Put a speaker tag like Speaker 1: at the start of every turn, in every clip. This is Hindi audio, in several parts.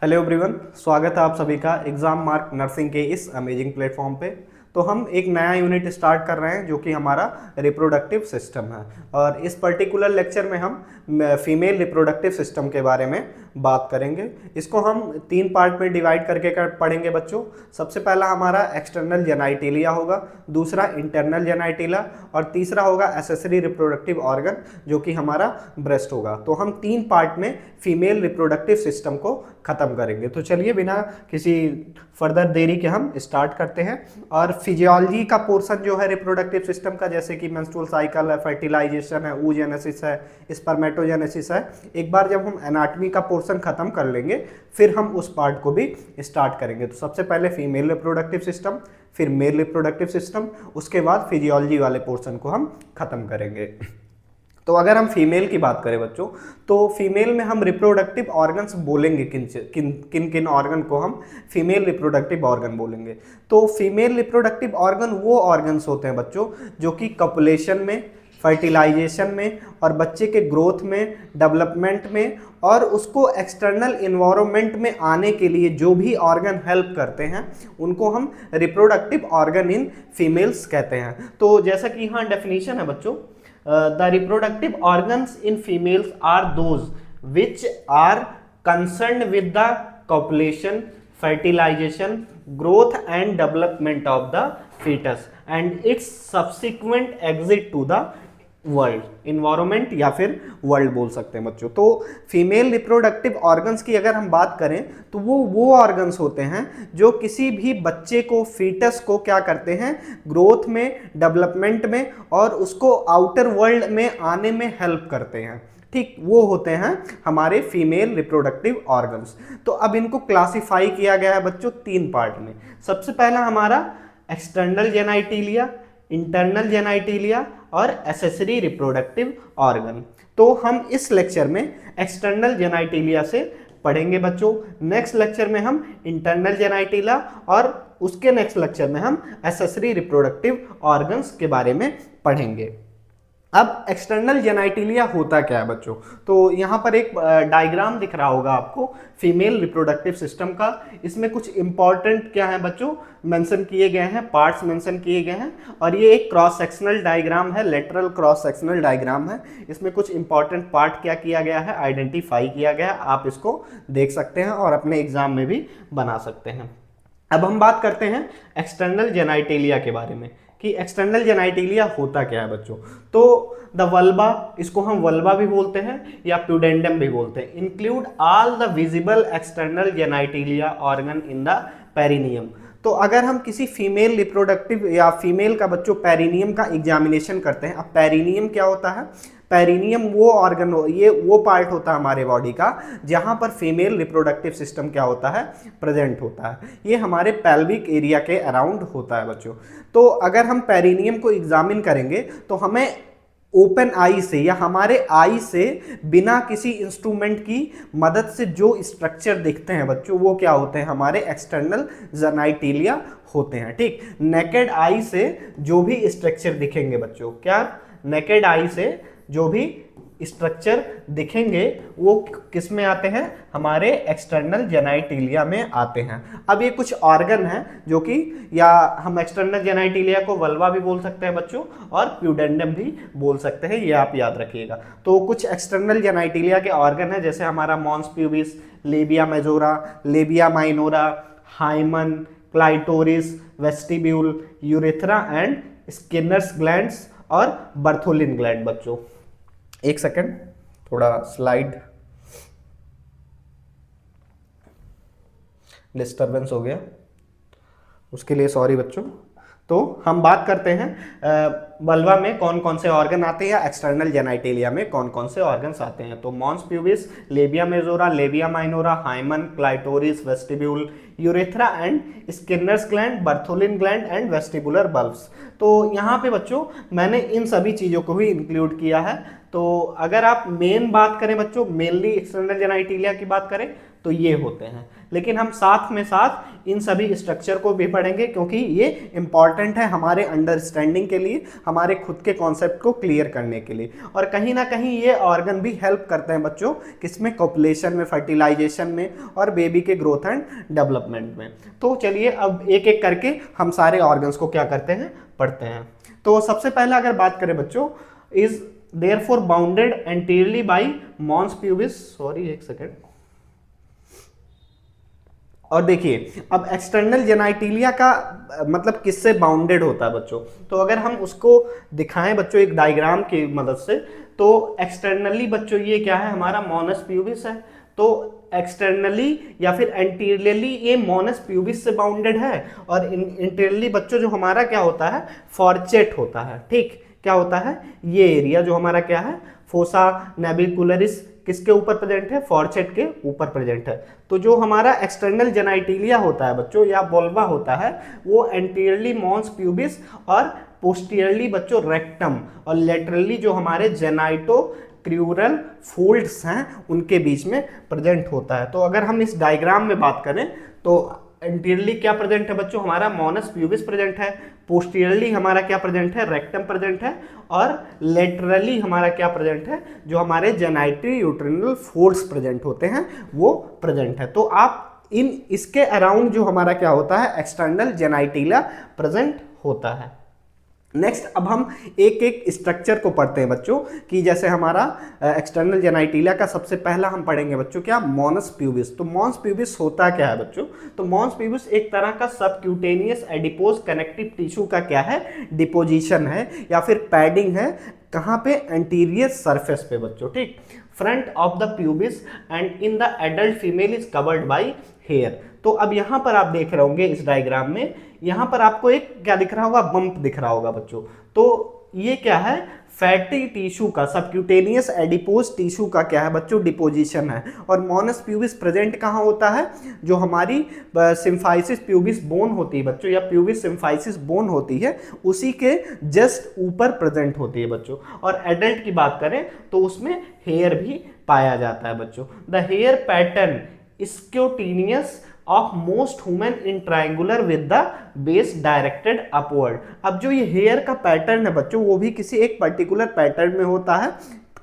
Speaker 1: हेलो एवरीवन, स्वागत है आप सभी का एग्जाम मार्क नर्सिंग के इस अमेजिंग प्लेटफॉर्म पे। तो हम एक नया यूनिट स्टार्ट कर रहे हैं जो कि हमारा रिप्रोडक्टिव सिस्टम है। और इस पर्टिकुलर लेक्चर में हम फीमेल रिप्रोडक्टिव सिस्टम के बारे में बात करेंगे। इसको हम 3 पार्ट में डिवाइड करके पढ़ेंगे बच्चों। सबसे पहला हमारा एक्सटर्नल जेनाइटिलिया होगा, दूसरा इंटरनल जेनाइटिला और तीसरा होगा एसेसरी रिप्रोडक्टिव ऑर्गन जो कि हमारा ब्रेस्ट होगा। तो हम 3 पार्ट में फीमेल रिप्रोडक्टिव सिस्टम को खत्म करेंगे। तो चलिए बिना किसी फर्दर देरी के हम स्टार्ट करते हैं। और फिजियोलॉजी का पोर्शन जो है रिप्रोडक्टिव सिस्टम का, जैसे कि मेंस्ट्रुअल साइकिल है, फर्टिलाइजेशन है, oogenesis है, स्पर्मेटोजेनेसिस है, एक बार जब हम एनाटॉमी का पोर्शन खत्म कर लेंगे फिर हम उस पार्ट को भी स्टार्ट करेंगे। तो सबसे पहले फीमेल रिप्रोडक्टिव सिस्टम, फिर मेल रिप्रोडक्टिव सिस्टम, उसके बाद फिजियोलॉजी वाले पोर्शन को हम खत्म करेंगे। तो अगर हम फीमेल की बात करें बच्चों, तो फीमेल में हम रिप्रोडक्टिव ऑर्गन्स बोलेंगे। किन किन किन किन ऑर्गन को हम फीमेल रिप्रोडक्टिव ऑर्गन बोलेंगे? तो फीमेल रिप्रोडक्टिव ऑर्गन वो ऑर्गन्स होते हैं बच्चों जो कि कपुलेशन में, फर्टिलाइजेशन में और बच्चे के ग्रोथ में, डेवलपमेंट में और उसको एक्सटर्नल इन्वायरमेंट में आने के लिए जो भी ऑर्गन हेल्प करते हैं उनको हम रिप्रोडक्टिव ऑर्गन इन फीमेल्स कहते हैं। तो जैसा कि यहाँ डेफिनेशन है बच्चों, the reproductive organs in females are those which are concerned with the copulation, fertilization, growth and development of the fetus and its subsequent exit to the world, environment या फिर वर्ल्ड बोल सकते हैं बच्चों। तो फीमेल रिप्रोडक्टिव ऑर्गन्स की अगर हम बात करें तो वो ऑर्गन्स होते हैं जो किसी भी बच्चे को, फीटस को क्या करते हैं, ग्रोथ में, डेवलपमेंट में और उसको आउटर वर्ल्ड में आने में हेल्प करते हैं। ठीक, वो होते हैं हमारे फीमेल रिप्रोडक्टिव ऑर्गन्स। तो अब इनको क्लासिफाई किया गया है बच्चों 3 पार्ट में। सबसे पहला हमारा एक्सटर्नल जेनाइटिलिया, इंटरनल जेनाइटिलिया और एसेसरी रिप्रोडक्टिव ऑर्गन। तो हम इस लेक्चर में एक्सटर्नल जेनाइटिलिया से पढ़ेंगे बच्चों। नेक्स्ट लेक्चर में हम इंटरनल जेनाइटिला और उसके नेक्स्ट लेक्चर में हम एसेसरी रिप्रोडक्टिव ऑर्गन्स के बारे में पढ़ेंगे। अब एक्सटर्नल जेनाइटिलिया होता क्या है बच्चों? तो यहाँ पर एक डायग्राम दिख रहा होगा आपको फीमेल रिप्रोडक्टिव सिस्टम का। इसमें कुछ इंपॉर्टेंट क्या है बच्चों मेंशन किए गए हैं, पार्ट्स मेंशन किए गए हैं। और ये एक क्रॉस सेक्शनल डायग्राम है, लेटरल क्रॉस सेक्शनल डायग्राम है। इसमें कुछ इंपॉर्टेंट पार्ट क्या किया गया है, आइडेंटिफाई किया गया है। आप इसको देख सकते हैं और अपने एग्जाम में भी बना सकते हैं। अब हम बात करते हैं एक्सटर्नल जेनाइटिलिया के बारे में कि एक्सटर्नल जेनाइटिलिया होता क्या है बच्चों। तो द वल्बा, इसको हम वल्बा भी बोलते हैं या प्यूडेंडम भी बोलते हैं, include all the visible external genitalia organ in the perineum. तो अगर हम किसी फीमेल रिप्रोडक्टिव या फीमेल का बच्चों पेरिनियम का एग्जामिनेशन करते हैं। अब पेरिनियम क्या होता है? पेरिनियम वो ऑर्गन, ये वो पार्ट होता है हमारे बॉडी का जहां पर फीमेल रिप्रोडक्टिव सिस्टम क्या होता है, प्रेजेंट होता है। ये हमारे पेल्विक एरिया के अराउंड होता है बच्चों। तो अगर हम पेरिनियम को एग्जामिन करेंगे तो हमें ओपन आई से या हमारे आई से बिना किसी इंस्ट्रूमेंट की मदद से जो स्ट्रक्चर दिखते हैं बच्चों वो क्या होते हैं, हमारे एक्सटर्नल जेनाइटिलिया होते हैं। ठीक, नेकेड आई से जो भी स्ट्रक्चर दिखेंगे बच्चों, क्या नेकेड आई से जो भी स्ट्रक्चर दिखेंगे वो किस में आते हैं, हमारे एक्सटर्नल जेनाइटिलिया में आते हैं। अब ये कुछ ऑर्गन हैं जो कि, या हम एक्सटर्नल जेनाइटिलिया को वल्वा भी बोल सकते हैं बच्चों और प्यूडेंडम भी बोल सकते हैं, ये आप याद रखिएगा। तो कुछ एक्सटर्नल जेनाइटिलिया के ऑर्गन है जैसे हमारा mons pubis, labia majora, labia minora, hymen, clitoris, vestibule, urethra and skinner's glands और बर्थोलिन ग्लैंड बच्चों। एक सेकंड, थोड़ा स्लाइड डिस्टरबेंस हो गया, उसके लिए सॉरी बच्चों। तो हम बात करते हैं वल्वा में कौन कौन से ऑर्गन आते हैं या एक्सटर्नल जेनाइटिलिया में कौन कौन से ऑर्गन्स आते हैं। तो mons pubis, labia majora, labia minora, hymen, clitoris, vestibule, urethra and skinner's gland, Bartholin gland and vestibular bulbs. तो यहाँ पे बच्चों मैंने इन सभी चीज़ों को भी इंक्लूड किया है। तो अगर आप मेन बात करें बच्चों, मेनली एक्सटर्नल जेनाइटिलिया की बात करें तो ये होते हैं। लेकिन हम साथ में साथ इन सभी स्ट्रक्चर को भी पढ़ेंगे क्योंकि ये इंपॉर्टेंट है हमारे अंडरस्टैंडिंग के लिए, हमारे खुद के कॉन्सेप्ट को क्लियर करने के लिए। और कहीं ना कहीं ये ऑर्गन भी हेल्प करते हैं बच्चों किसमें, कॉपुलेशन में, फर्टिलाइजेशन में और बेबी के ग्रोथ एंड डेवलपमेंट में। तो चलिए अब एक एक करके हम सारे ऑर्गन्स को क्या करते हैं, पढ़ते हैं। तो सबसे पहले अगर बात करें बच्चों, is therefore bounded anteriorly by mons pubis, sorry एक सेकेंड। और देखिए अब एक्सटर्नल जेनाइटिलिया का मतलब किससे बाउंडेड होता है बच्चों, तो अगर हम उसको दिखाएं बच्चों एक डायग्राम की मदद से, तो एक्सटर्नली बच्चों ये क्या है, हमारा मॉनस प्यूबिस है। तो एक्सटर्नली या फिर एंटीरियरली ये मॉनस प्यूबिस से बाउंडेड है, और इंटीरियरली बच्चों जो हमारा क्या होता है, फॉर्चेट होता है। ठीक, क्या होता है, ये एरिया जो हमारा क्या है, फोसा नेबिकुलरिस किसके ऊपर प्रेजेंट है, फॉर्चेट के ऊपर प्रेजेंट है। तो जो हमारा एक्सटर्नल जेनाइटिलिया होता है बच्चों या वोल्वा होता है, वो एंटीरियरली मॉन्स प्यूबिस और पोस्टीरियरली बच्चों रेक्टम, और लेटरली जो हमारे जेनाइटो क्रूरल फोल्ड्स हैं उनके बीच में प्रेजेंट होता है। तो अगर हम इस डायग्राम में बात करें तो एंटीरियरली क्या प्रेजेंट है बच्चों, हमारा मॉनस प्यूबिस प्रेजेंट है, पोस्टीरियरली हमारा क्या प्रेजेंट है, रेक्टम प्रेजेंट है, और लेटरली हमारा क्या प्रेजेंट है, जो हमारे जेनाइटरी यूट्रिनल फोल्ड्स प्रेजेंट होते हैं वो प्रेजेंट है। तो आप इन इसके अराउंड जो हमारा क्या होता है, एक्सटर्नल जेनाइटिला प्रेजेंट होता है। नेक्स्ट अब हम एक एक स्ट्रक्चर को पढ़ते हैं बच्चों, कि जैसे हमारा एक्सटर्नल जेनाइटिलिया का सबसे पहला हम पढ़ेंगे बच्चों क्या, मॉनस प्यूबिस। तो मॉन्स प्यूबिस होता क्या है बच्चों, तो मॉन्स प्यूबिस एक तरह का सबक्यूटेनियस एडिपोज कनेक्टिव टिश्यू का क्या है, डिपोजिशन है या फिर पैडिंग है, कहाँ पे, एंटीरियर सरफेस पे बच्चों। ठीक, front of the pubis and in the adult female is covered by hair. तो अब यहाँ पर आप देख रहे होंगे इस डायग्राम में, यहाँ पर आपको एक क्या दिख रहा होगा, बम्प दिख रहा होगा बच्चों। तो ये क्या है, फैटी टिश्यू का, सबक्यूटेनियस एडिपोज टिश्यू का क्या है बच्चों, डिपोजिशन है। और मॉनस प्यूबिस प्रेजेंट कहाँ होता है, जो हमारी सिम्फाइसिस प्यूबिस बोन होती है बच्चों, या प्यूबिस सिम्फाइसिस बोन होती है, उसी के जस्ट ऊपर प्रेजेंट होती है बच्चों। और एडल्ट की बात करें तो उसमें हेयर भी पाया जाता है बच्चों। The hair pattern cutaneous of most human in triangular with the base directed upward. अब जो ये हेयर का पैटर्न है बच्चों, वो भी किसी एक पर्टिकुलर पैटर्न में होता है,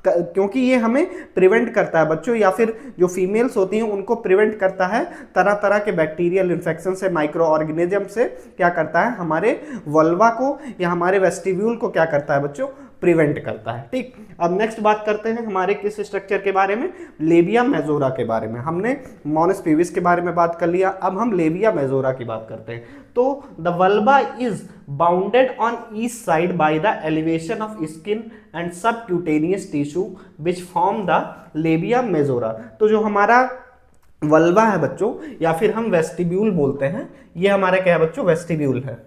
Speaker 1: क्योंकि ये हमें प्रिवेंट करता है बच्चों, या फिर जो फीमेल्स होती हैं उनको प्रिवेंट करता है तरह तरह के बैक्टीरियल इन्फेक्शन से, माइक्रो ऑर्गेनिज्म से, क्या करता है, हमारे वल्वा को या हमारे वेस्टिब्यूल को क्या करता है बच्चों, प्रिवेंट करता है। ठीक, अब नेक्स्ट बात करते हैं हमारे किस स्ट्रक्चर के बारे में, लेबिया मेजोरा के बारे में। हमने मॉनस प्यूबिस के बारे में बात कर लिया, अब हम लेबिया मेजोरा की बात करते हैं। तो the vulva is bounded on each side by the elevation of skin and subcutaneous tissue which form the labia majora. तो जो हमारा वल्वा है बच्चों, या फिर हम वेस्टिब्यूल बोलते हैं, ये हमारा क्या है बच्चों, वेस्टिब्यूल है।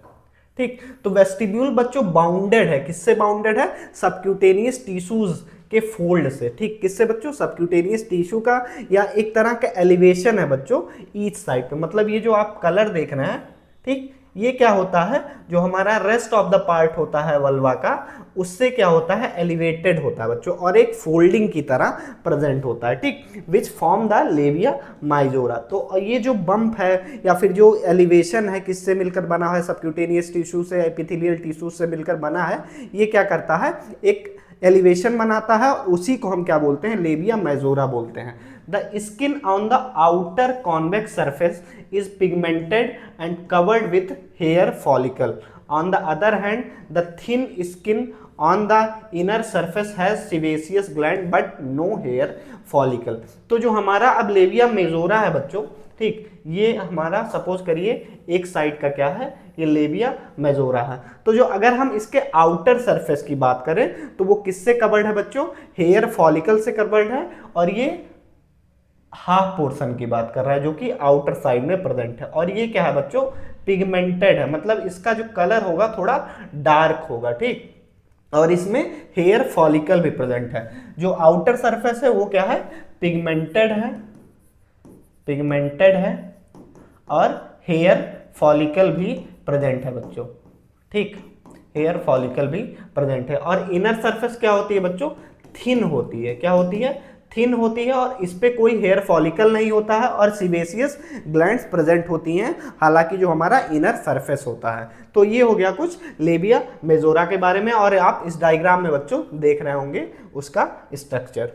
Speaker 1: ठीक, तो वेस्टिब्यूल बच्चों बाउंडेड है, किससे बाउंडेड है, सबक्यूटेनियस टिश्यूज के फोल्ड से। ठीक, किससे बच्चों, सबक्यूटेनियस टिश्यू का, या एक तरह का एलिवेशन है बच्चों ईच साइड पे। मतलब ये जो आप कलर देख रहे हैं, ठीक, ये क्या होता है, जो हमारा रेस्ट ऑफ द पार्ट होता है वल्वा का, उससे क्या होता है, एलिवेटेड होता है बच्चों, और एक फोल्डिंग की तरह प्रेजेंट होता है। ठीक, which form the labia majora. तो ये जो बम्प है या फिर जो एलिवेशन है, किससे मिलकर बना है, सबक्यूटेनियस टिश्यू से, एपिथेलियल टिश्यू से मिलकर बना है, ये क्या करता है, एक एलिवेशन बनाता है, उसी को हम क्या बोलते हैं, लेबिया मेजोरा बोलते हैं। The skin on the outer convex surface is pigmented and covered with hair follicle. On the other hand the thin skin on the inner surface has सिवेसियस gland but no hair follicle. तो जो हमारा अब लेबिया मेजोरा है बच्चों, ठीक, ये हमारा सपोज करिए एक साइड का क्या है, ये लेबिया मेजोरा है। तो जो अगर हम इसके आउटर सरफेस की बात करें तो वो किससे कवर्ड है बच्चों, हेयर फॉलिकल से कवर्ड है, और ये हाफ पोर्शन की बात कर रहा है जो कि आउटर साइड में प्रेजेंट है। और ये क्या है बच्चों, पिगमेंटेड है, मतलब इसका जो कलर होगा थोड़ा डार्क होगा। ठीक, और इसमें हेयर फॉलिकल भी प्रेजेंट है। जो आउटर सरफेस है वो क्या है, पिगमेंटेड है, पिगमेंटेड है, और हेयर फॉलिकल भी प्रेजेंट है बच्चों। ठीक, हेयर फॉलिकल भी प्रेजेंट है। और इनर सरफेस क्या होती है बच्चों, थिन होती है, क्या होती है, थिन होती है और इस पे कोई हेयर फॉलिकल नहीं होता है और सीबेसियस ग्लैंड्स प्रेजेंट होती हैं, हालांकि जो हमारा इनर सरफेस होता है। तो ये हो गया कुछ लेबिया मेजोरा के बारे में, और आप इस डायग्राम में बच्चों देख रहे होंगे उसका स्ट्रक्चर।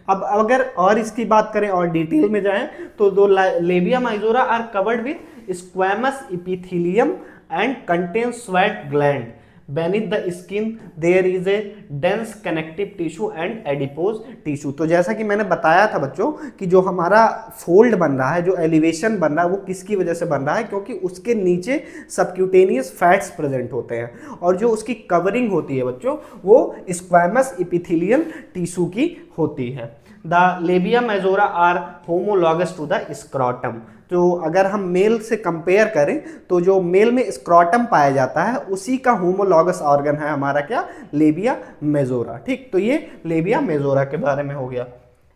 Speaker 1: अब अगर और इसकी बात करें और डिटेल में जाएं तो दो labia majora are covered with squamous epithelium and contain sweat gland beneath the skin there is a dense connective tissue and adipose tissue। तो जैसा कि मैंने बताया था बच्चों कि जो हमारा फोल्ड बन रहा है, जो एलिवेशन बन रहा है, वो किसकी वजह से बन रहा है, क्योंकि उसके नीचे सबक्यूटेनियस फैट्स प्रेजेंट होते हैं और जो उसकी कवरिंग होती है बच्चों वो स्क्वैमस इपिथेलियल टिश्यू की होती है। The labia majora are homologous to the scrotum. तो अगर हम मेल से कंपेयर करें तो जो मेल में स्क्रॉटम पाया जाता है उसी का होमोलॉगस ऑर्गन है हमारा क्या, लेबिया मेजोरा। ठीक, तो ये लेबिया मेजोरा के बारे में हो गया।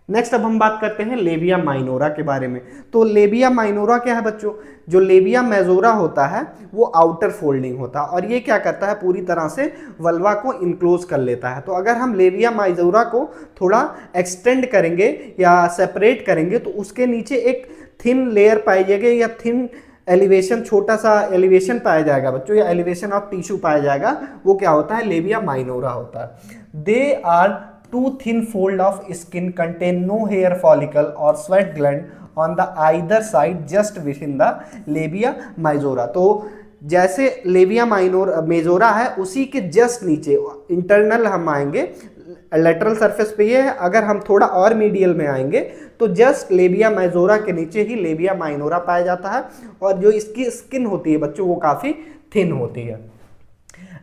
Speaker 1: नेक्स्ट अब हम बात करते हैं लेबिया माइनोरा के बारे में। तो लेबिया माइनोरा क्या है बच्चों, जो लेबिया मेजोरा होता है वो आउटर फोल्डिंग होता है और ये क्या करता है, पूरी तरह से वल्वा को इनक्लोज कर लेता है। तो अगर हम लेबिया माइजोरा को थोड़ा एक्सटेंड करेंगे या सेपरेट करेंगे तो उसके नीचे एक थिन लेयर पाई जाएगी या थिन एलिवेशन, छोटा सा एलिवेशन पाया जाएगा बच्चों, या एलिवेशन ऑफ टिश्यू पाया जाएगा, वो क्या होता है, लेबिया माइनोरा होता है। They are two thin fold of skin contain no hair follicle और sweat gland on the either side just within the labia majora. तो जैसे लेबिया मेजोरा है उसी के जस्ट नीचे इंटरनल हम आएंगे, लेटरल सरफेस पे ये है। अगर हम थोड़ा और मीडियल में आएंगे तो जस्ट लेबिया माइजोरा के नीचे ही लेबिया माइनोरा पाया जाता है और जो इसकी स्किन होती है बच्चों वो काफ़ी थिन होती है।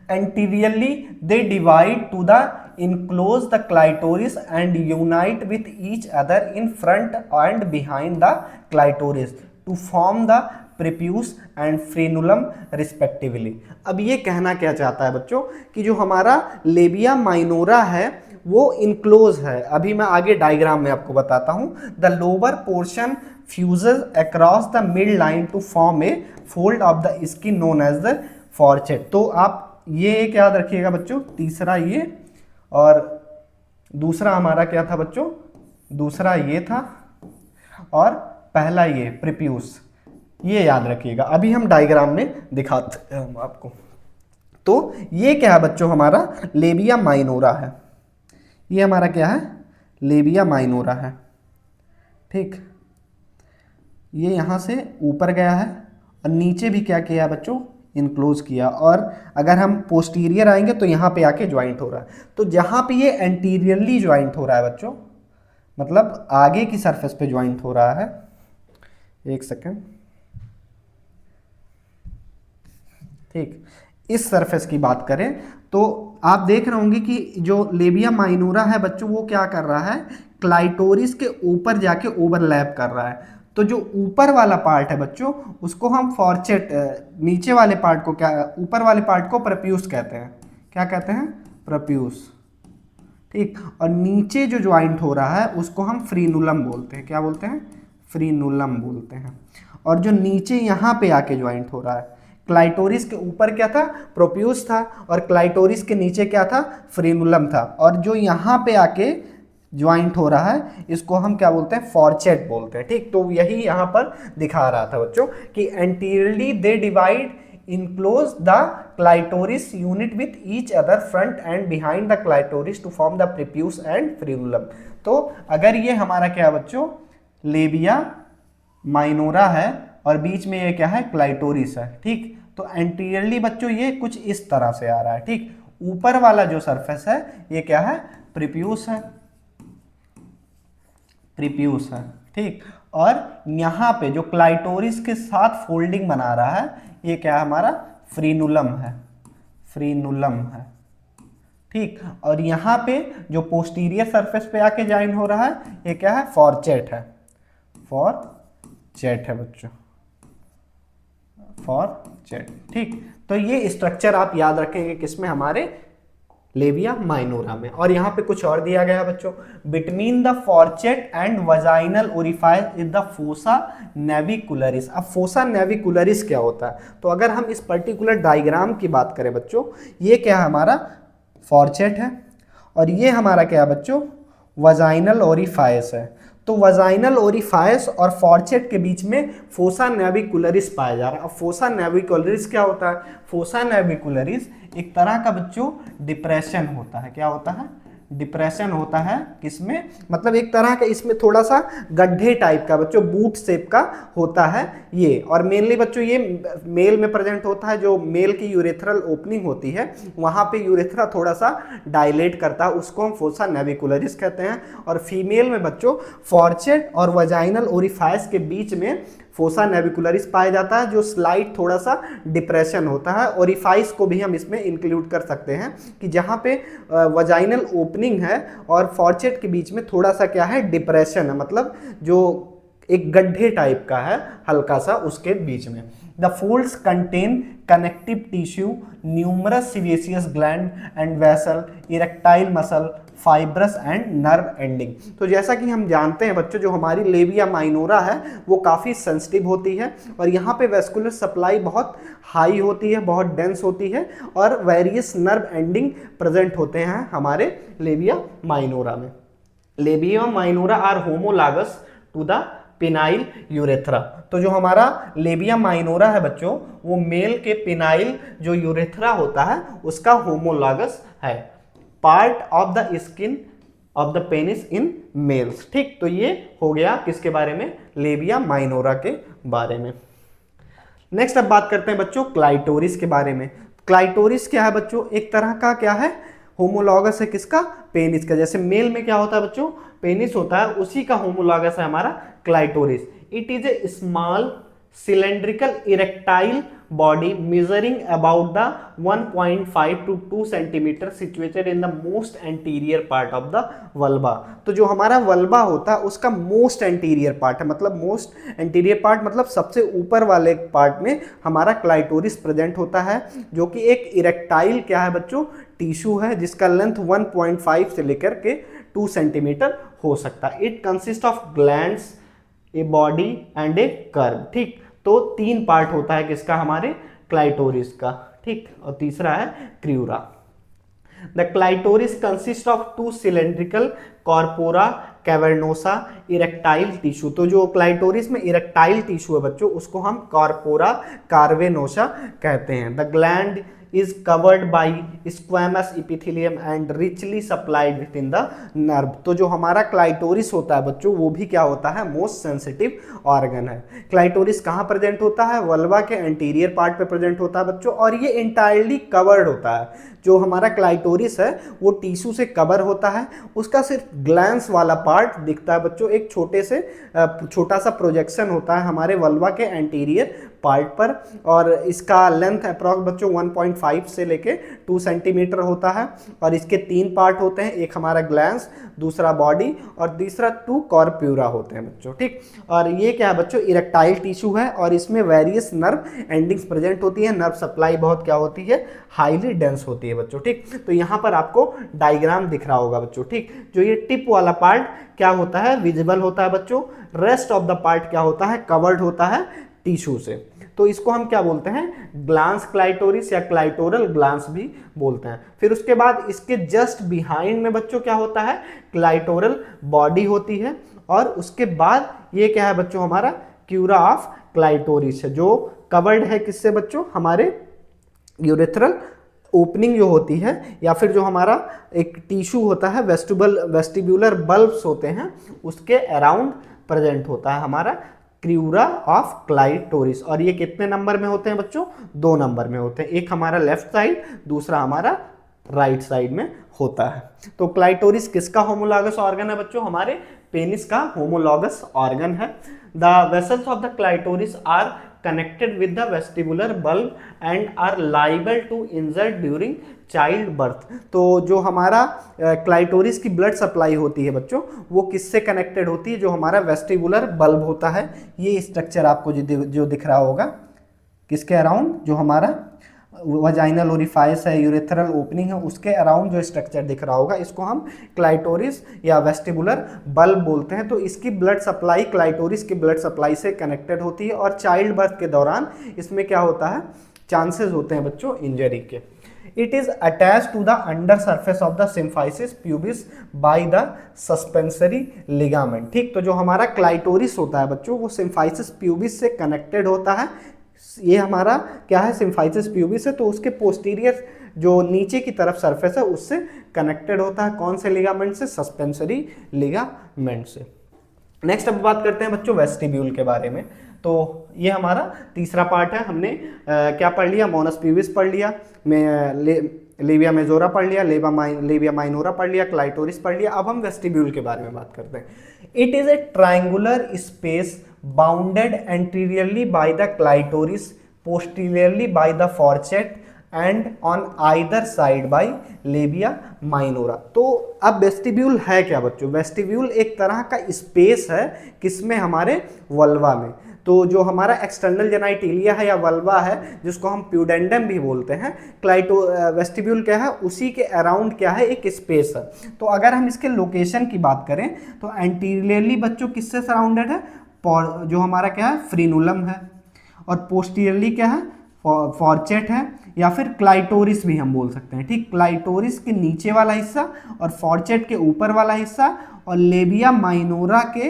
Speaker 1: Anteriorly they divide to the enclose the clitoris and unite with each other in front and behind the clitoris to form the prepuce and frenulum respectively। अब ये कहना क्या चाहता है बच्चों कि जो हमारा लेबिया माइनोरा है वो इनक्लोज है। अभी मैं आगे डायग्राम में आपको बताता हूँ। The lower portion fuses across the mid line to form a fold of the skin known as the fourchette. तो आप ये एक याद रखिएगा बच्चों, तीसरा ये और दूसरा हमारा क्या था बच्चों, दूसरा ये था और पहला ये प्रिप्यूस, ये याद रखिएगा। अभी हम डायग्राम में दिखाते हैं हम आपको। तो ये क्या है बच्चों, हमारा लेबिया माइनोरा है। ये हमारा क्या है, लेबिया माइनोरा है। ठीक, ये यहाँ से ऊपर गया है और नीचे भी क्या किया है बच्चों, इनक्लोज किया। और अगर हम पोस्टीरियर आएंगे तो यहाँ पे आके ज्वाइंट हो रहा है। तो जहाँ पे ये एंटीरियरली ज्वाइंट हो रहा है बच्चों, मतलब आगे की सरफेस पे ज्वाइंट हो रहा है, एक सेकेंड, ठीक, इस सरफेस की बात करें तो आप देख रहे होंगे कि जो लेबिया माइनोरा है बच्चों वो क्या कर रहा है, क्लाइटोरिस के ऊपर जाके ओवरलैप कर रहा है। तो जो ऊपर वाला पार्ट है बच्चों उसको हम फॉर्चेट, नीचे वाले पार्ट को क्या, ऊपर वाले पार्ट को प्रप्यूस कहते हैं। क्या कहते हैं, प्रप्यूस। ठीक, और नीचे जो ज्वाइंट हो रहा है उसको हम फ्रीनुलम बोलते हैं। क्या बोलते हैं, फ्रीनुलम बोलते हैं। और जो नीचे यहाँ पे आके ज्वाइंट हो रहा है, क्लाइटोरिस के ऊपर क्या था, प्रोप्यूस था और क्लाइटोरिस के नीचे क्या था, फ्रीनुलम था। और जो यहाँ पे आके ज्वाइंट हो रहा है इसको हम क्या बोलते हैं, फॉर्चेट बोलते हैं। ठीक, तो यही यहाँ पर दिखा रहा था बच्चों कि anteriorly they divide enclose the clitoris unite with each other front and behind the clitoris to form the prepuce and frenulum. तो अगर ये हमारा क्या बच्चों, लेबिया माइनोरा है और बीच में ये क्या है, क्लाइटोरिस है। ठीक, तो एंटीरियरली बच्चों ये कुछ इस तरह से आ रहा है। ठीक, ऊपर वाला जो सरफेस है ये क्या है, प्रिप्यूस है, प्रिप्यूस है। ठीक, और यहाँ पे जो क्लाइटोरिस के साथ फोल्डिंग बना रहा है ये क्या है, हमारा फ्रीनुलम है, फ्रीनुलम है। ठीक, और यहाँ पे जो पोस्टीरियर सरफेस पे आके ज्वाइन हो रहा है ये क्या है, फॉर्चेट है, फॉर्चेट है बच्चों, फॉर्चेट। ठीक, तो ये स्ट्रक्चर आप याद रखेंगे किसमें, हमारे लेबिया माइनोरा में। और यहाँ पे कुछ और दिया गया है बच्चों, between the fourchette and vaginal orifice is the fossa navicularis. अब फोसा नेविकुलरिस क्या होता है, तो अगर हम इस पर्टिकुलर डायग्राम की बात करें बच्चों, ये क्या है, हमारा फॉर्चेट है और ये हमारा क्या है बच्चों, वजाइनल ओरिफाइस है। तो वजाइनल ओरिफाइस और फॉर्चेट के बीच में फोसा नेविकुलरिस पाया जा रहा है। अब फोसा नेविकुलरिस क्या होता है? फोसा नेविकुलरिस एक तरह का बच्चों डिप्रेशन होता है। क्या होता है? डिप्रेशन होता है। किसमें? मतलब एक तरह का इसमें थोड़ा सा गड्ढे टाइप का बच्चों, बूट शेप का होता है ये। और मेनली बच्चों ये मेल में प्रेजेंट होता है। जो मेल की यूरेथ्रल ओपनिंग होती है वहां पे यूरेथ्रा थोड़ा सा डायलेट करता है, उसको हम फोसा नेविकुलरिस कहते हैं। और फीमेल में बच्चों फॉर्चेट और वजाइनल ओरिफाइस के बीच में फोसा नेविकुलरिस पाया जाता है, जो स्लाइट थोड़ा सा डिप्रेशन होता है। ओरिफाइस को भी हम इसमें इंक्लूड कर सकते हैं कि जहाँ पे वजाइनल ओपनिंग है और फॉर्चेट के बीच में थोड़ा सा क्या है? डिप्रेशन है, मतलब जो एक गड्ढे टाइप का है हल्का सा उसके बीच में। The folds contain connective tissue, numerous सीवेसियस gland and vessel, erectile muscle, fibrous and nerve ending. तो जैसा कि हम जानते हैं बच्चों, जो हमारी लेबिया माइनोरा है वो काफ़ी सेंसिटिव होती है और यहाँ पे वेस्कुलर सप्लाई बहुत हाई होती है, बहुत डेंस होती है और वेरियस नर्व एंडिंग प्रेजेंट होते हैं हमारे लेबिया माइनोरा में। Labia minora are homologous to the penile urethra. तो जो हमारा लेबिया माइनोरा है बच्चों, वो मेल के पिनाइल जो यूरेथ्रा होता है उसका होमोलागस है। Part of the skin of the penis in males. ठीक, तो ये हो गया किसके बारे में? लेबिया माइनोरा के बारे में। नेक्स्ट अब बात करते हैं बच्चों क्लाइटोरिस के बारे में। क्लाइटोरिस क्या है बच्चों? एक तरह का क्या है? होमोलॉगस है किसका? पेनिस का। जैसे मेल में क्या होता है बच्चों? पेनिस होता है, उसी का होमोलॉगस है हमारा clitoris. It is A small cylindrical erectile body measuring about the 1.5 to 2 centimeter situated in the most anterior part of the vulva। तो जो हमारा वल्बा होता है उसका मोस्ट एंटीरियर पार्ट है, मतलब मोस्ट एंटीरियर पार्ट मतलब सबसे ऊपर वाले पार्ट में हमारा क्लाइटोरिस प्रेजेंट होता है, जो कि एक इरेक्टाइल क्या है बच्चों? टिश्यू है, जिसका लेंथ 1.5 से लेकर के 2 सेंटीमीटर हो सकता है। It consist of glands, a body and A curve. ठीक, तो 3 पार्ट होता है किसका? हमारे क्लाइटोरिस का। ठीक, और तीसरा है crura. The clitoris consist of 2 cylindrical corpora cavernosa erectile tissue. तो जो क्लाइटोरिस में इरेक्टाइल टिश्यू है बच्चों उसको हम कॉर्पोरा कार्वेनोसा कहते हैं। The gland is covered by squamous epithelium and richly supplied within the nerve। तो जो हमारा क्लाइटोरिस होता है बच्चों वो भी क्या होता है? मोस्ट सेंसिटिव ऑर्गन है। क्लाइटोरिस कहाँ प्रेजेंट होता है? वल्वा के एंटीरियर पार्ट पे प्रेजेंट होता है बच्चों, और ये इंटायरली कवर्ड होता है। जो हमारा क्लाइटोरिस है वो टिश्यू से कवर होता है, उसका सिर्फ ग्लैंस वाला पार्ट दिखता है बच्चों। एक छोटा सा प्रोजेक्शन होता है हमारे वल्वा के एंटीरियर पार्ट पर, और इसका लेंथ अप्रॉक्स बच्चों 1.5 से लेके 2 सेंटीमीटर होता है। और इसके 3 पार्ट होते हैं, एक हमारा ग्लैंस, दूसरा बॉडी और तीसरा 2 कॉर्प्यूरा होते हैं बच्चों। ठीक, और ये क्या है बच्चों? इरेक्टाइल टिश्यू है और इसमें वेरियस नर्व एंडिंग्स प्रेजेंट होती है। नर्व सप्लाई बहुत क्या होती है? हाईली डेंस होती है बच्चों। ठीक, तो यहाँ पर आपको डायग्राम दिख रहा होगा बच्चों। ठीक, जो ये टिप वाला पार्ट क्या होता है? विजिबल होता है बच्चों। रेस्ट ऑफ द पार्ट क्या होता है? कवर्ड होता है टिश्यू से। तो इसको हम क्या बोलते हैं? ग्लांस क्लाइटोरिस या क्लाइटोरल ग्लांस भी बोलते हैं। फिर उसके बाद इसके जस्ट बिहाइंड में बच्चों क्या होता है? क्लाइटोरल बॉडी होती है, और उसके बाद ये क्या है बच्चों? हमारा क्यूरा ऑफ क्लाइटोरिस है, जो कवर्ड है किससे बच्चों? हमारे यूरेथ्रल ओपनिंग जो होती है, या फिर जो हमारा एक टिश्यू होता है, वेस्टिब्यूलर बल्ब्स होते हैं, उसके अराउंड प्रेजेंट होता है हमारा क्रियूरा ऑफ क्लाइटोरिस। और ये कितने नंबर में होते हैं बच्चों? 2 नंबर में होते हैं। एक हमारा लेफ्ट साइड, दूसरा हमारा राइट साइड में होता है। तो क्लाइटोरिस किसका होमोलॉगस ऑर्गन है बच्चों? हमारे पेनिस का होमोलॉगस ऑर्गन है। The vessels of the clitoris are connected with the vestibular bulb and are liable to injure during child birth. तो जो हमारा क्लाइटोरिस की ब्लड सप्लाई होती है बच्चों, वो किससे कनेक्टेड होती है? जो हमारा वेस्टिबुलर बल्ब होता है, ये स्ट्रक्चर आपको जो दिख रहा होगा किसके अराउंड? जो हमारा वजाइनल ओरिफाइस है, यूरेथ्रल ओपनिंग है, उसके अराउंड जो स्ट्रक्चर दिख रहा होगा, इसको हम क्लाइटोरिस या वेस्टिबुलर बल्ब बोलते हैं। तो इसकी ब्लड सप्लाई क्लाइटोरिस की ब्लड सप्लाई से कनेक्टेड होती है, और चाइल्ड बर्थ के दौरान इसमें क्या होता है? चांसेस होते हैं बच्चों इंजरी के। It is attach to the under surface of the symphysis pubis by the suspensory ligament. ठीक, तो जो हमारा क्लाइटोरिस होता है बच्चों वो सिम्फाइसिस प्यूबिस से कनेक्टेड होता है। ये हमारा क्या है, सिम्फाइसिस प्यूबिस है, तो उसके पोस्टीरियर जो नीचे की तरफ सरफेस है उससे कनेक्टेड होता है। कौन से लिगामेंट से? सस्पेंसरी लिगामेंट से। नेक्स्ट अब बात करते हैं बच्चों वेस्टिब्यूल के बारे में। तो ये हमारा तीसरा पार्ट है। हमने क्या पढ़ लिया? मोनस प्यूबिस पढ़ लिया, लेविया मेजोरा पढ़ लिया, लेविया माइनोरा पढ़ लिया, क्लाइटोरिस पढ़ लिया। अब हम वेस्टिब्यूल के बारे में बात करते हैं। It is a triangular space bounded anteriorly by the clitoris, posteriorly by the fourchette and on either side by labia minora. तो अब वेस्टिब्यूल है क्या बच्चों? वेस्टिब्यूल एक तरह का स्पेस है, किसमें? हमारे वल्वा में। तो जो हमारा एक्सटर्नल जेनाइटिलिया है या वल्वा है, जिसको हम प्यूडेंडम भी बोलते हैं, वेस्टिब्यूल क्या है? उसी के अराउंड क्या है? एक स्पेस है। तो अगर हम इसके लोकेशन की बात करें तो एंटीरियरली बच्चों किससे सराउंडेड है? जो हमारा क्या है? फ्रीनुलम है। और पोस्टीरियरली क्या है? फॉर्चेट है, या फिर क्लाइटोरिस भी हम बोल सकते हैं। ठीक, क्लाइटोरिस के नीचे वाला हिस्सा और फॉर्चेट के ऊपर वाला हिस्सा और लेबिया माइनोरा के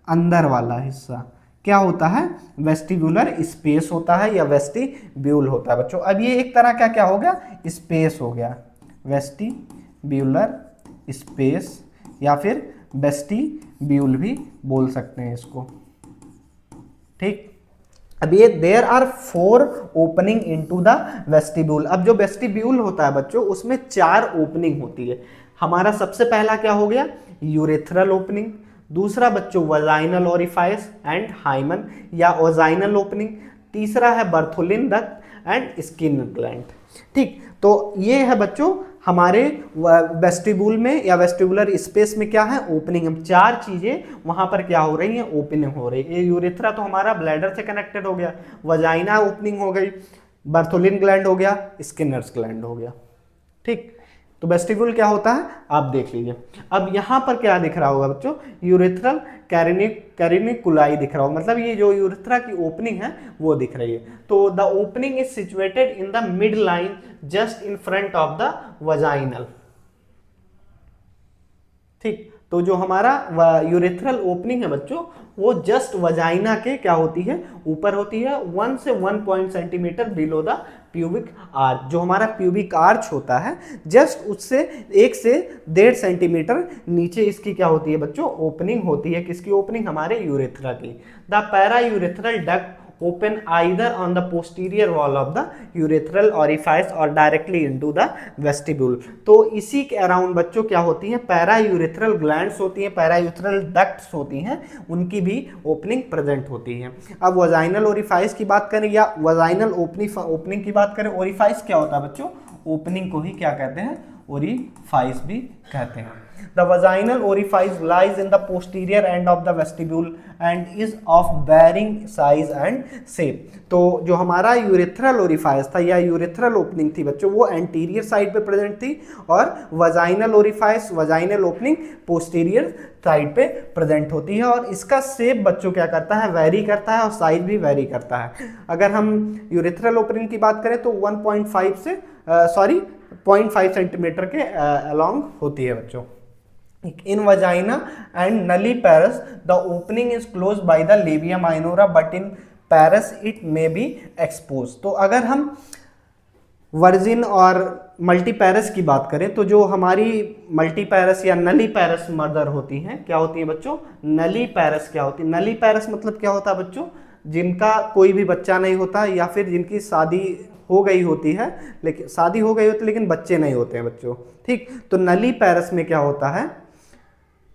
Speaker 1: अंदर वाला हिस्सा क्या होता है? वेस्टिब्यूलर स्पेस होता है या वेस्टिब्यूल होता है बच्चों। अब ये एक तरह का क्या हो गया? स्पेस हो गया, वेस्टिब्यूलर स्पेस, या फिर वेस्टिब्यूल भी बोल सकते हैं इसको। ठीक, अब ये there are 4 opening into the vestibule. अब जो वेस्टिब्यूल होता है बच्चों उसमें 4 ओपनिंग होती है। हमारा सबसे पहला क्या हो गया? Urethral opening. दूसरा बच्चों वजाइनल ओरिफाइस एंड हाइमन या ओजाइनल ओपनिंग। तीसरा है Bartholin duct and skin gland. ठीक, तो ये है बच्चों हमारे वेस्टिब्यूल में या वेस्टिबुलर स्पेस में क्या है? ओपनिंग। हम 4 चीजें वहां पर क्या हो रही हैं? ओपनिंग हो रही है। यूरेथ्रा तो हमारा ब्लैडर से कनेक्टेड हो गया, वजाइना ओपनिंग हो गई, बर्थोलिन ग्लैंड हो गया, स्किनर्स ग्लैंड हो गया। ठीक, तो वेस्टिब्यूल क्या होता है आप देख लीजिए। अब यहां पर क्या दिख रहा होगा बच्चों? यूरेथ्रल कैरिनिकुलाई दिख रहा होगा, मतलब ये जो यूरेथ्रा की ओपनिंग है वो दिख रही है। तो the opening is situated in the mid line just in front of the vaginal. ठीक, तो जो हमारा यूरेथ्रल ओपनिंग है बच्चों वो जस्ट वजाइना के क्या होती है? ऊपर होती है, 1 से 1 centimetre below the pubic arch. जो हमारा प्यूबिक आर्च होता है जस्ट उससे 1 से 1.5 सेंटीमीटर नीचे इसकी क्या होती है बच्चों? ओपनिंग होती है। किसकी ओपनिंग? हमारे यूरेथ्रा की। The para urethral duct open either on the posterior wall of the urethral orifice or directly into the vestibule। तो इसी के अराउंड बच्चों क्या होती हैं? पैरा यूरेथ्रल ग्लैंड्स होती हैं, पैरा यूरेथ्रल डक्ट्स होती हैं, उनकी भी ओपनिंग प्रेजेंट होती है। अब वजाइनल ओरिफाइस की बात करें या वजाइनल ओपनिंग की बात करें, ओरिफाइस क्या होता है बच्चों? ओपनिंग को ही क्या कहते हैं? ओरिफाइस भी कहते हैं। The vaginal orifice lies in the posterior end of the vestibule and is of varying size and shape। तो जो हमारा यूरेथ्रल ओरिफाइस था या यूरेथ्रल ओपनिंग थी बच्चों वो एंटीरियर साइड पे प्रेजेंट थी, और vaginal orifice vaginal opening posterior side पे प्रेजेंट होती है। और इसका शेप बच्चों क्या करता है? वेरी करता है, और साइज भी वेरी करता है। अगर हम यूरेथ्रल ओपनिंग की बात करें तो 0.5 सेंटीमीटर के अलॉन्ग होती है बच्चों। In vagina and nulliparous, the opening is closed by the labia minora, but in parous it may be exposed। तो अगर हम वर्जिन और मल्टीपैरस की बात करें तो जो हमारी मल्टीपैरस या नलीपैरस मदर होती हैं क्या होती हैं बच्चों? नलीपैरस क्या होती है? नलीपैरस मतलब क्या होता है बच्चों? जिनका कोई भी बच्चा नहीं होता या फिर जिनकी शादी हो गई होती है, लेकिन शादी हो गई होती है लेकिन बच्चे नहीं होते हैं बच्चों। ठीक, तो नलीपैरस में क्या होता है?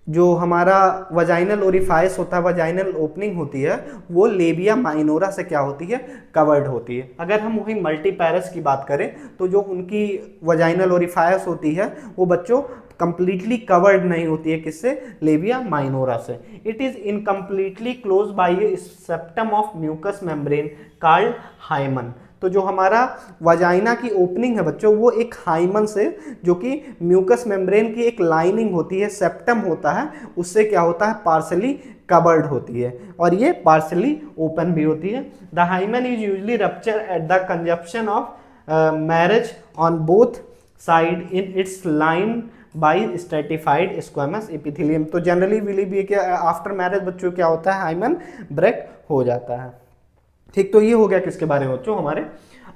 Speaker 1: जो हमारा वजाइनल ओरिफाइस होता है, वजाइनल ओपनिंग होती है, वो लेबिया माइनोरा से क्या होती है? कवर्ड होती है। अगर हम वही मल्टीपैरस की बात करें तो जो उनकी वजाइनल ओरिफाइस होती है वो बच्चों कंप्लीटली कवर्ड नहीं होती है। किससे? लेबिया माइनोरा से। It is incompletely close by a septum of mucous membrane called hymen. तो जो हमारा वजाइना की ओपनिंग है बच्चों वो एक हाइमन से, जो कि म्यूकस मेम्ब्रेन की एक लाइनिंग होती है, सेप्टम होता है, उससे क्या होता है? पार्शली कवर्ड होती है, और ये पार्शली ओपन भी होती है। The hymen is usually rupture at the consumption of marriage on both side in its line by stratified squamous epithelium. तो जनरली बिलीव ये कि आफ्टर मैरिज बच्चों क्या होता है, हाइमन ब्रेक हो जाता है। ठीक, तो ये हो गया किसके बारे में बच्चों हमारे।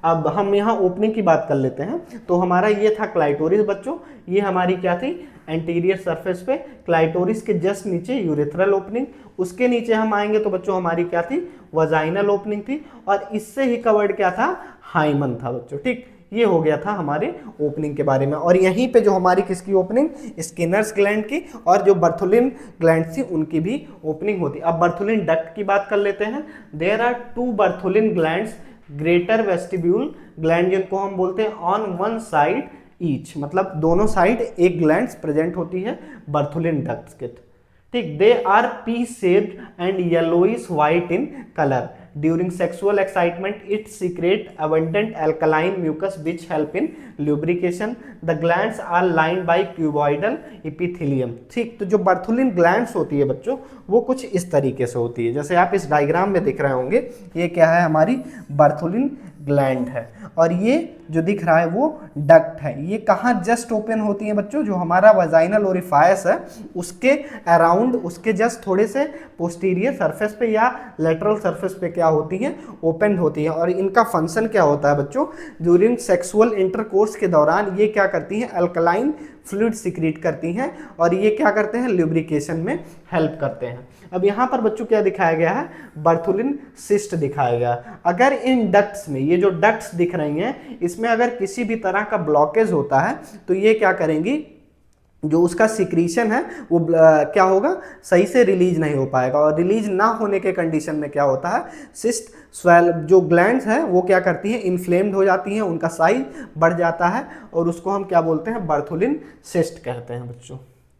Speaker 1: अब हम यहाँ ओपनिंग की बात कर लेते हैं। तो हमारा ये था क्लाइटोरिस बच्चों, ये हमारी क्या थी, एंटीरियर सरफेस पे क्लाइटोरिस के जस्ट नीचे यूरेथ्रल ओपनिंग, उसके नीचे हम आएंगे तो बच्चों हमारी क्या थी, वजाइनल ओपनिंग थी, और इससे ही कवर्ड क्या था, हाइमन था बच्चों। ठीक, ये हो गया था हमारे ओपनिंग के बारे में। और यहीं पे जो हमारी किसकी ओपनिंग, स्किनर्स ग्लैंड की, और जो बर्थुलिन ग्लैंड थी उनकी भी ओपनिंग होती। अब बर्थुलिन डक्ट की बात कर लेते हैं। There are 2 Bartholin glands, greater vestibule gland जिनको हम बोलते हैं, ऑन वन साइड ईच, मतलब दोनों साइड एक ग्लैंड्स प्रेजेंट होती है बर्थुलिन डक्ट्स के। ठीक, they R P shaped and yellowish white in colour. During sexual excitement, it secrete abundant alkaline mucus which help in lubrication. The glands are lined by cuboidal epithelium. ठीक, तो जो बर्थुलिन ग्लैंड्स होती है बच्चों, वो कुछ इस तरीके से होती है, जैसे आप इस डायग्राम में दिख रहे होंगे। ये क्या है, हमारी बर्थुलिन ग्लैंड है, और ये जो दिख रहा है वो डक्ट है। ये कहाँ जस्ट ओपन होती है बच्चों, जो हमारा वजाइनल ओरिफायस है उसके अराउंड, उसके जस्ट थोड़े से पोस्टीरियर सरफेस पे या लेटरल सरफेस पे क्या होती हैं, ओपन होती हैं। और इनका फंक्शन क्या होता है बच्चों, ड्यूरिंग सेक्सुअल इंटरकोर्स के दौरान ये क्या करती हैं, अल्कलाइन फ्लूइड सिक्रीट करती हैं, और ये क्या करते हैं, ल्यूब्रिकेशन में हेल्प करते हैं। अब यहाँ पर बच्चों क्या दिखाया गया है, बर्थुलिन सिस्ट दिखाया गया। अगर इन डक्ट्स में, ये जो डक्ट्स दिख रही हैं, इसमें अगर किसी भी तरह का ब्लॉकेज होता है तो ये क्या करेंगी, जो उसका सिक्रीशन है वो क्या होगा, सही से रिलीज नहीं हो पाएगा। और रिलीज ना होने के कंडीशन में क्या होता है, सिस्ट स्वेल, जो ग्लैंड्स हैं वो क्या करती हैं, इन्फ्लेम्ड हो जाती हैं, उनका साइज बढ़ जाता है, और उसको हम क्या बोलते हैं, बर्थुलिन सिस्ट कहते हैं बच्चों।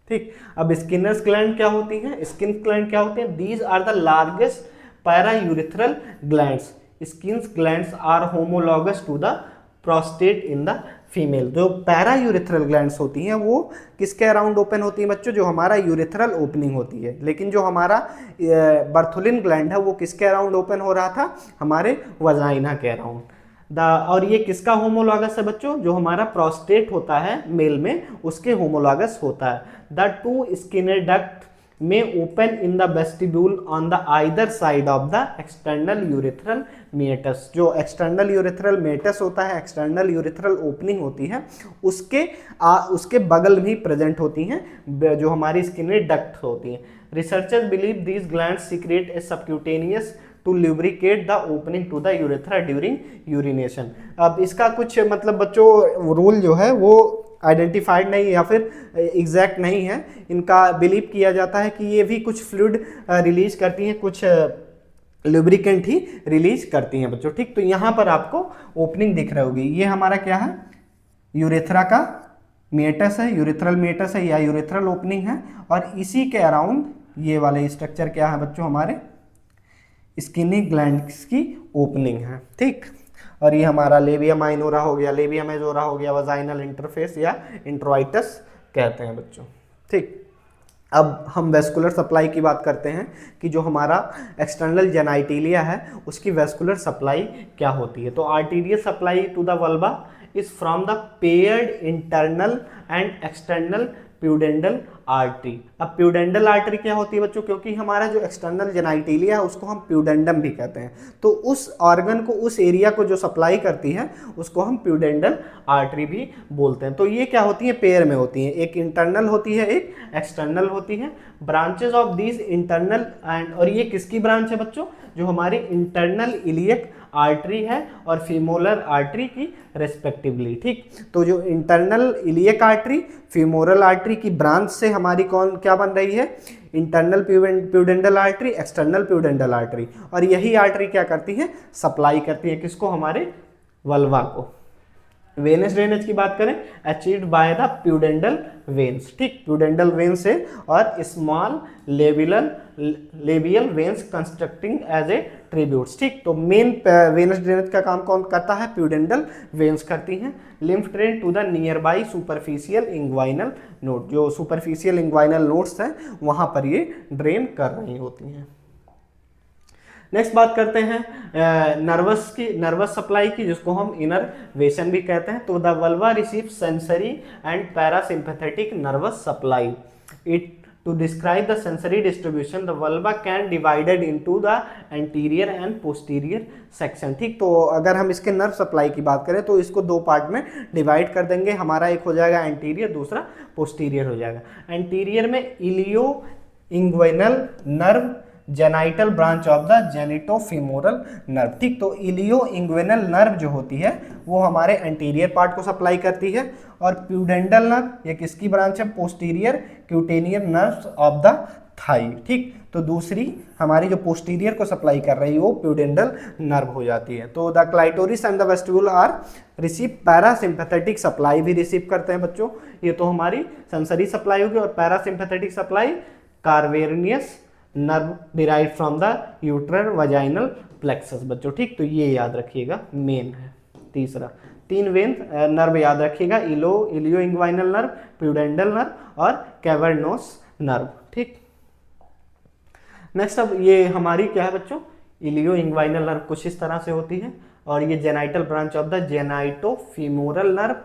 Speaker 1: ठीक, अब स्किनर्स ग्लैंड क्या होती हैं, स्किन ग्लैंड क्या होते हैं, these are the largest paraurethral glands. Skene's glands are homologous to the prostate in the female. जो पैरायूरेथ्रल ग्लैंड्स होती हैं वो किसके अराउंड ओपन होती हैं बच्चों, जो हमारा यूरेथ्रल ओपनिंग होती है। लेकिन जो हमारा बर्थुलिन ग्लैंड है वो किसके अराउंड ओपन हो रहा था, हमारे वजाइना के अराउंड। और ये किसका होमोलॉगस है बच्चों, जो हमारा प्रोस्टेट होता है मेल में, उसके होमोलॉगस होता है। द 2 स्किनर डक्ट में open in the vestibule on the either side of the external urethral meatus. जो एक्सटर्नल यूरेथ्रल मेटस होता है, एक्सटर्नल यूरेथ्रल ओपनिंग होती है, उसके बगल में ही प्रेजेंट होती हैं जो हमारी स्किनर डक्ट होती हैं। Researchers believe these glands secrete a subcutaneous to lubricate the opening to the urethra during urination. अब इसका कुछ मतलब बच्चों रूल जो है वो आइडेंटिफाइड नहीं या फिर एग्जैक्ट नहीं है। इनका बिलीव किया जाता है कि ये भी कुछ फ्लूइड रिलीज करती हैं, कुछ लुब्रिकेंट ही रिलीज करती हैं बच्चों। ठीक, तो यहाँ पर आपको ओपनिंग दिख रही होगी, ये हमारा क्या है, यूरेथ्रा का मेटस है, यूरेथ्रल मेटस है या यूरेथ्रल ओपनिंग है, और इसी के अराउंड ये वाले स्ट्रक्चर क्या है बच्चों, हमारे स्किनी ग्लैंड्स की ओपनिंग है। ठीक, और ये हमारा लेबिया माइनोरा हो गया, लेबिया मेजोरा हो गया, वजाइनल इंटरफेस या इंट्रोइटस कहते हैं बच्चों। ठीक, अब हम वेस्कुलर सप्लाई की बात करते हैं कि जो हमारा एक्सटर्नल जेनाइटिलिया है उसकी वेस्कुलर सप्लाई क्या होती है। तो arterial supply to the vulva is from the paired internal and external pudendal artery. अब प्यूडेंडल आर्टरी क्या होती है बच्चों, क्योंकि हमारा जो एक्सटर्नल जेनाइटिलिया है उसको हम प्यूडेंडम भी कहते हैं, तो उस ऑर्गन को, उस एरिया को जो सप्लाई करती है उसको हम प्यूडेंडल आर्टरी भी बोलते हैं। तो ये क्या होती है, पेयर में होती हैं, एक इंटरनल होती है, एक एक्सटर्नल होती है। Branches of these internal and, और ये किसकी ब्रांच है बच्चों, जो हमारी इंटरनल इलियक आर्टरी है और फीमोरल आर्टरी की रेस्पेक्टिवली। ठीक, तो जो internal iliac artery femoral artery की ब्रांच से हमारी कौन क्या बन रही है, internal प्यूडेंडल artery, external pudendal artery, और यही आर्टरी क्या करती है, सप्लाई करती है किसको, हमारे वल्वा को। वेनस ड्रेनेज की बात करें, achieved by the pudendal veins. ठीक, प्यूडेंडल वेन्स है और small labial veins constructing as a tributes. ठीक, तो मेन वेनस ड्रेनेज का काम कौन करता है, प्यूडेंडल वेन्स करती हैं। Lymph drain to the nearby superficial inguinal node, जो सुपरफिशियल इंग्वाइनल नोड्स हैं वहां पर ये ड्रेन कर रही होती हैं। नेक्स्ट बात करते हैं नर्वस सप्लाई की, जिसको हम इनरवेशन भी कहते हैं। तो the vulva receive sensory and parasympathetic nervous supply. It to describe the sensory distribution the vulva can divided into the anterior and posterior section. ठीक, तो अगर हम इसके नर्व सप्लाई की बात करें तो इसको दो पार्ट में डिवाइड कर देंगे। हमारा एक हो जाएगा एंटीरियर, दूसरा पोस्टीरियर हो जाएगा। एंटीरियर में ilioinguinal nerve, genital branch of the genitofemoral nerve. ठीक, तो इलियो इंग्विनल नर्व जो होती है वो हमारे एंटीरियर पार्ट को सप्लाई करती है, और प्यूडेंडल नर्व ये किसकी ब्रांच है? Posterior cutaneous nerves of the thigh. ठीक, तो दूसरी हमारी जो पोस्टीरियर को सप्लाई कर रही है वो प्यूडेंडल नर्व हो जाती है। तो the clitoris and the vestibule are receive parasympathetic supply भी रिसीव करते हैं बच्चों। ये तो हमारी सेंसरी सप्लाई होगी, और parasympathetic supply cavernous nerve derive from the uterovaginal plexus बच्चों। ठीक, तो ये याद रखिएगा, मेन है। तीसरा, तीन वेन नर्व याद रखिएगा, इलियो इंग्वाइनल नर्व, प्यूडेंडल नर्व और कैवर्नोस नर्व। ठीक, नेक्स्ट अब ये हमारी क्या है बच्चों? इलियो इंग्वाइनल नर्व कुछ इस तरह से होती है, और ये genital branch of the genitofemoral nerve.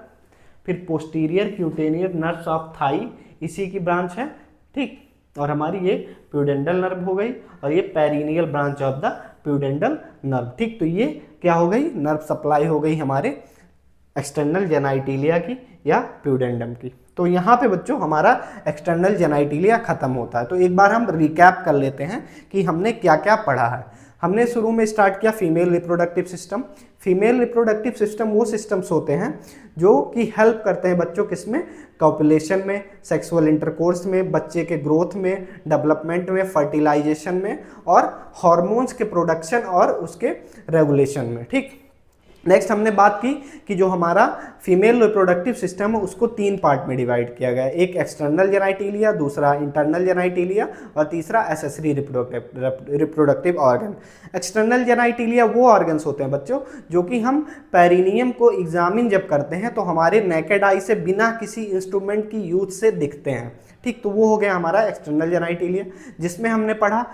Speaker 1: फिर posterior cutaneous nerves of thigh इसी की ब्रांच है। ठीक, और हमारी ये प्यूडेंडल नर्व हो गई, और ये perineal branch of the pudendal nerve. ठीक, तो ये क्या हो गई? नर्व सप्लाई हो गई हमारे एक्सटर्नल जेनाइटिलिया की या प्यूडेंडम की। तो यहाँ पे बच्चों हमारा एक्सटर्नल जेनाइटिलिया खत्म होता है। तो एक बार हम रिकैप कर लेते हैं कि हमने क्या क्या पढ़ा है। हमने शुरू में स्टार्ट किया female reproductive system. Female reproductive system वो सिस्टम्स होते हैं जो कि हेल्प करते हैं बच्चों किसमें? कॉपुलेशन में, सेक्सुअल इंटरकोर्स में, बच्चे के ग्रोथ में, डेवलपमेंट में, फर्टिलाइजेशन में, और हार्मोन्स के प्रोडक्शन और उसके रेगुलेशन में। ठीक, नेक्स्ट हमने बात की कि जो हमारा फीमेल रिप्रोडक्टिव सिस्टम है उसको तीन पार्ट में डिवाइड किया गया है। एक एक्सटर्नल जेनाइटिलिया, दूसरा इंटरनल जेनाइटिलिया, और तीसरा एसेसरी रिप्रोडक्टिव ऑर्गन। एक्सटर्नल जेनाइटिलिया वो ऑर्गन्स होते हैं बच्चों जो कि हम पेरिनियम को एग्जामिन जब करते हैं तो हमारे नेकेड आई से बिना किसी इंस्ट्रूमेंट की यूज से दिखते हैं। ठीक, तो वो हो गया हमारा एक्सटर्नल जेनाइटिलिया, जिसमें हमने पढ़ा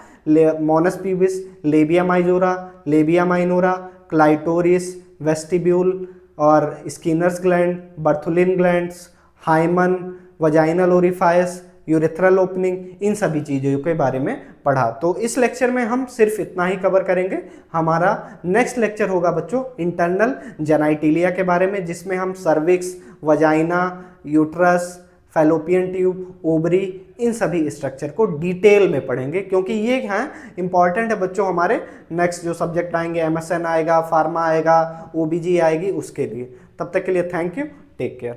Speaker 1: mons pubis, labia majora, labia minora, clitoris, vestibule और Skene's gland, Bartholin glands, hymen, vaginal orifice, urethral opening, इन सभी चीज़ों के बारे में पढ़ा। तो इस लेक्चर में हम सिर्फ इतना ही कवर करेंगे। हमारा नेक्स्ट लेक्चर होगा बच्चों इंटरनल जेनाइटिलिया के बारे में, जिसमें हम cervix, vagina, uterus, fallopian tube, ovary, इन सभी स्ट्रक्चर को डिटेल में पढ़ेंगे, क्योंकि ये हैं इंपॉर्टेंट है बच्चों हमारे नेक्स्ट जो सब्जेक्ट आएंगे, एमएसएन आएगा, फार्मा आएगा, ओबीजी आएगी, उसके लिए। तब तक के लिए थैंक यू, टेक केयर।